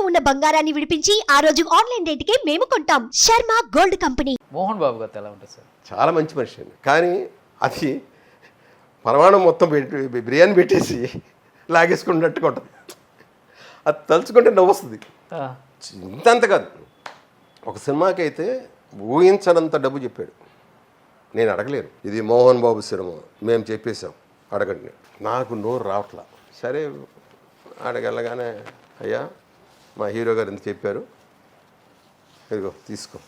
ఇంట్లో ఉన్న బంగారాన్ని విడిపించి ఆ రోజు ఆన్లైన్ రేటుకే మేము కొంటాం. Sharma gold company. మోహన్ బాబు గారు ఎలా ఉంటుంది సార్? చాలా మంచి మనిషి అండి. కానీ అది పరమాణం మొత్తం బిర్యానీ పెట్టేసి లాగేసుకున్నట్టుగా ఉంటుంది. అది తలుచుకుంటే నవ్వు వస్తుంది. ఇంతంత కాదు, ఒక సినిమాకి అయితే ఊహించనంత డబ్బు చెప్పాడు. నేను అడగలేను, ఇది మోహన్ బాబు సినిమా, మేము చెప్పేశాం అడగండి. నాకు నోరు రావట్లా. సరే అడగలగానే, అయ్యా మా హీరో గారు ఎంత చెప్పారు, ఇదిగో తీసుకో,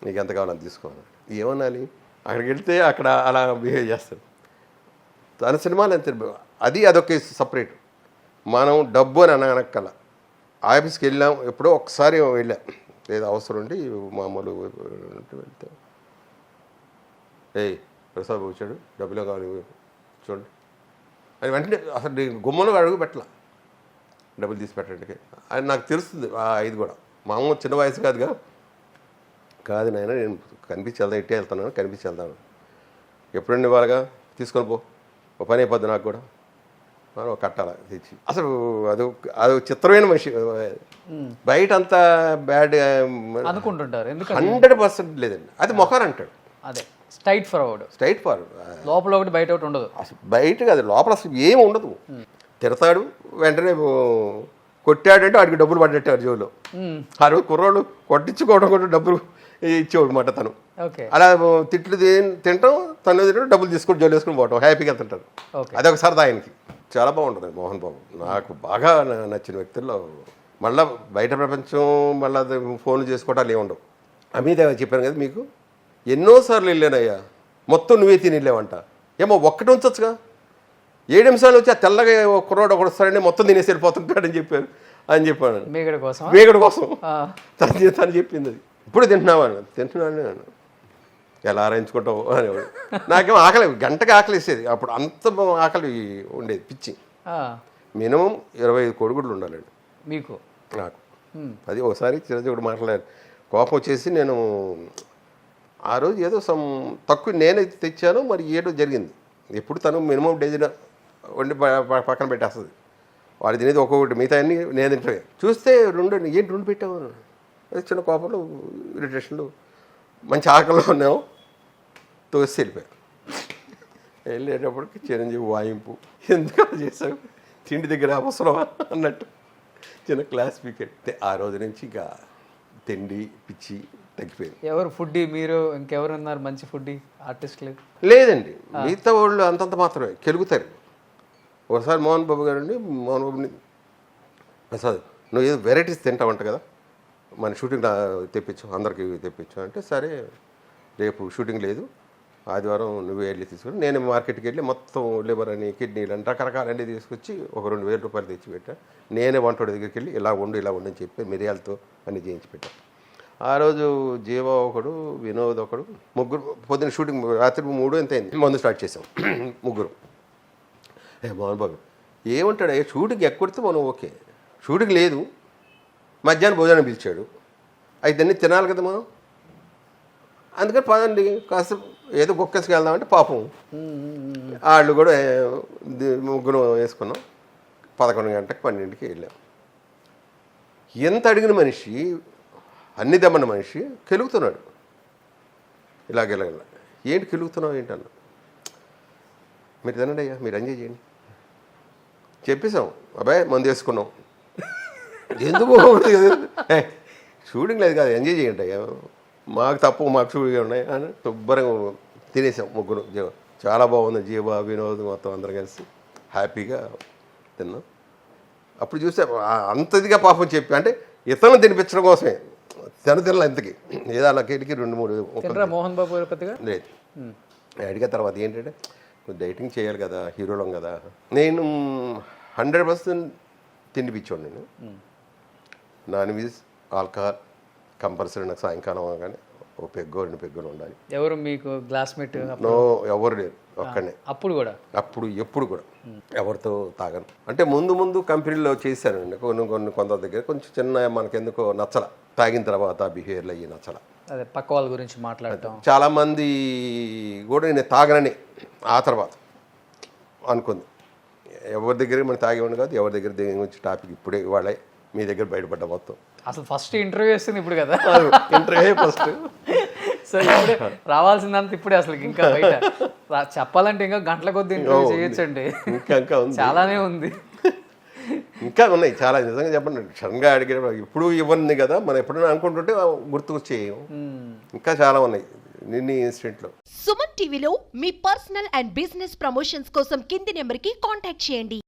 నీకు ఎంత కావాలని తీసుకోవాలి. ఏమనాలి? అక్కడికి వెళ్తే అక్కడ అలా బిహేవ్ చేస్తారు. తన సినిమాలు అంతే, అదొక సపరేట్. మనం డబ్బు అని అనక్కల. ఆఫీస్కి వెళ్ళాం, ఎప్పుడో ఒకసారి వెళ్ళాం, ఏదో అవసరం ఉండి మామూలు వెళ్తే, ఏయ్ ప్రసాద్ వచ్చాడు, డబ్బులో కావాలి చూడండి అని వెంటనే అసలు గుమ్మలో అడుగు పెట్టాల, డబ్బులు తీసి పెట్టండి అని నాకు తెలుస్తుంది. ఇది కూడా మామూలు చిన్న వయసు కాదుగా. కాదు నాయన, నేను కనిపించి వెళ్దాం, ఇట్టే వెళ్తాను, కనిపించి వెళ్తాను, ఎప్పుడండి వాళ్ళగా తీసుకొని పో, ఒక పని అయిపోద్ది నాకు కూడా, మనం కట్టాల తెచ్చి. అసలు అది చిత్రమైన మనిషి. బయట అంతా బ్యాడ్ అనుకుంటుంటారు, 100% లేదండి. అది మొఖాన్ అంటాడు, అదే స్ట్రైట్ ఫార్వర్డ్. లోపల ఒకటి బయట ఒకటి ఉండదు. అసలు బయట కాదు, లోపల అసలు ఏమి ఉండదు. తిడతాడు, వెంటనే కొట్టాడంటే వాడికి డబ్బులు పడ్డట్టాడు జోలో. ఆ రోజు కుర్రోళ్ళు కొట్టించుకోవడం కూడా డబ్బులు ఇచ్చేవాడు మాట తను. అలా తిట్లు తింటాం, తను తింటాం, డబ్బులు తీసుకొని జోలు వేసుకుని పోవటం, హ్యాపీగా తింటాడు. అదొక సరదా ఆయనకి. చాలా బాగుంటుంది మోహన్ బాబు. నాకు బాగా నచ్చిన వ్యక్తుల్లో. మళ్ళీ బయట ప్రపంచం మళ్ళీ ఫోన్లు చేసుకోవటాలు ఏమి ఉండవు. అమిత చెప్పాను కదా మీకు, ఎన్నోసార్లు వెళ్ళానయ్యా, మొత్తం నువ్వే తిని వెళ్ళావంట. ఏమో ఒక్కటి ఉంచచ్చుగా, 7 నిమిషాలు వచ్చి ఆ తెల్లగా కుర్రోడు ఒకటి వస్తాడంటే మొత్తం తినేసి వెళ్ళిపోతుంటాడని చెప్పాను అని చెప్పాను. మేగడ కోసం తను చెప్పింది అది. ఇప్పుడు తింటున్నాను ఎలా ఆరాయించుకుంటావు అనేవాడు. నాకేమో ఆకలి, గంటకి ఆకలి వేసేది. అప్పుడు అంత ఆకలి ఉండేది, పిచ్చి. మినిమం 25 కోడిగుడ్లు ఉండాలండి మీకు, నాకు. అది ఒకసారి చిరంజీవి మాట్లాడారు, కోపం వచ్చేసి నేను ఆ రోజు ఏదో తక్కువ నేనే తెచ్చాను, మరి ఏదో జరిగింది. ఎప్పుడు తను మినిమం డజన్ వండి పక్కన పెట్టేస్తుంది. వాడు తినేది ఒక్కొక్కటి, మిగతా అన్నీ నేను తింటే చూస్తే రెండు పెట్టాము. అది చిన్న కోపంలో, ఇరిటేషన్లు, మంచి ఆకలిలో ఉన్నాము, తోసి వెళ్ళిపోయాను. వెళ్ళేటప్పటికి చిరంజీవి వాయింపు, ఎందుకు చేసావు, తిండి దగ్గర అవసరమా అన్నట్టు చిన్న క్లాస్ పీకెట్. ఆ రోజు నుంచి ఇంకా తిండి పిచ్చి తగ్గిపోయింది. ఎవరు ఫుడ్డీ? మీరు ఇంకెవరు ఉన్నారు మంచి ఫుడ్డీ ఆర్టిస్టులు? లేదండి, మిగతా వాళ్ళు అంతంత మాత్రమే కెలుగుతారు. ఒకసారి మోహన్ బాబు గారండి, మోహన్ బాబుని, ప్రసాద్ నువ్వు ఏదో వెరైటీస్ తింటావంట కదా, మన షూటింగ్ తెప్పించు, అందరికి తెప్పించు అంటే, సరే రేపు షూటింగ్ లేదు, ఆదివారం నువ్వే వెళ్ళి తీసుకుని, నేను మార్కెట్కి వెళ్ళి మొత్తం లివర్ అని, కిడ్నీలు అని, రకరకాలన్నీ తీసుకొచ్చి ఒక 2000 రూపాయలు తెచ్చి పెట్టా. నేనే వంటోడి దగ్గరికి వెళ్ళి ఇలా వండు అని చెప్పి మిరియాలతో అన్నీ చేయించి పెట్టాను. ఆ రోజు జీవ ఒకడు, వినోద్ ఒకడు, ముగ్గురు. పొద్దున్న షూటింగ్ రాత్రి 3 ఎంత అయింది, మందు స్టార్ట్ చేసాం ముగ్గురు. మోహన్ బాబు ఏమంటాడు, షూటింగ్ ఎక్కడితే మనం ఓకే, షూటింగ్ లేదు, మధ్యాహ్నం భోజనం పిలిచాడు, అయితే అన్నీ తినాలి కదా మనం, అందుకని పదండి కాస్త ఏదో బొక్కసుకు వెళ్దామంటే, పాపం వాళ్ళు కూడా ముగ్గురు వేసుకున్నాం. 11 గంటలకు 12కి వెళ్ళాం. ఎంత అడిగిన మనిషి, అన్ని దమ్మన్న మనిషి కెలుగుతున్నాడు. ఇలాగ ఏంటి కెలుగుతున్నావు ఏంటన్నా, మీరు తినండి అయ్యా, మీరు ఎంజాయ్ చేయండి చెప్పేసాం. అబ్బాయి మందు వేసుకున్నాం, ఎందుకు షూటింగ్ లేదు కాదు, ఎంజాయ్ చేయండి అయ్యా, మాకు తప్పు, మాకు షూటింగ్ ఉన్నాయి అని శుభ్రంగా తినేసాం ముగ్గురు. చాలా బాగుంది. జీవ, వినోద్ మొత్తం అందరం కలిసి హ్యాపీగా తిన్నాం. అప్పుడు చూసా అంతదిగా పాపం చెప్పి, అంటే ఇతరులను తినిపించడం కోసమే, తినలా ఇంతకి ఏదో అలా కేటికి 2-3 మోహన్ బాబు లేదు. అడిగిన తర్వాత ఏంటంటే, డైటింగ్ చేయాలి కదా, హీరోలం కదా. నేను 100% తిండి పిచ్చోడు. నేను నాన్ వెజ్, ఆల్కహాల్ కంపల్సరీ. నాకు సాయంకాలం కానీ ఓ పెగ్గో 2 పెగ్గులు ఉండాలి. ఎవరు మీకు క్లాస్మేట్? నో, ఎవరు లేరు, ఒక్కనే. అప్పుడు ఎప్పుడు కూడా ఎవరితో తాగను. అంటే ముందు కంపెనీలో చేశానండి కొంత దగ్గర, కొంచెం చిన్న మనకెందుకో నచ్చల, తాగిన తర్వాత బిహేవియర్లు అయ్యి నచ్చల. అదే పక్క వాళ్ళ గురించి మాట్లాడటం. చాలామంది కూడా నేను తాగనని ఆ తర్వాత అనుకుంది. ఎవరి దగ్గర మనం తాగేవాడిని కాదు, ఎవరి దగ్గర దేని గురించి టాపిక్ ఇప్పుడే ఇవాళ మీ దగ్గర బయటపడ్డా మొత్తం. అసలు ఫస్ట్ ఇంటర్వ్యూ వేస్తుంది ఇప్పుడు కదా, ఇంటర్వ్యూ ఫస్ట్. సో ఇప్పుడే రావాల్సిందంత ఇప్పుడే అసలు ఇంకా బయట చెప్పాలంటే ఇంకా గంటల కొద్ది ఇంటర్వ్యూ చేయొచ్చండి, ఇంకా ఉంది, చాలానే ఉంది, ఇంకా ఉన్నాయి చాలా. నిజంగా చెప్పండి, సడన్గా అడిగిన ఇప్పుడు ఇవ్వండి కదా, మనం ఎప్పుడైనా అనుకుంటుంటే గుర్తుకొచ్చేయం. ఇంకా చాలా ఉన్నాయి నిన్న ఇన్సిడెంట్లో. సుమన్ టీవీలో మీ పర్సనల్ అండ్ బిజినెస్ ప్రమోషన్స్ కోసం కింది నెంబర్కి కాంటాక్ట్ చేయండి.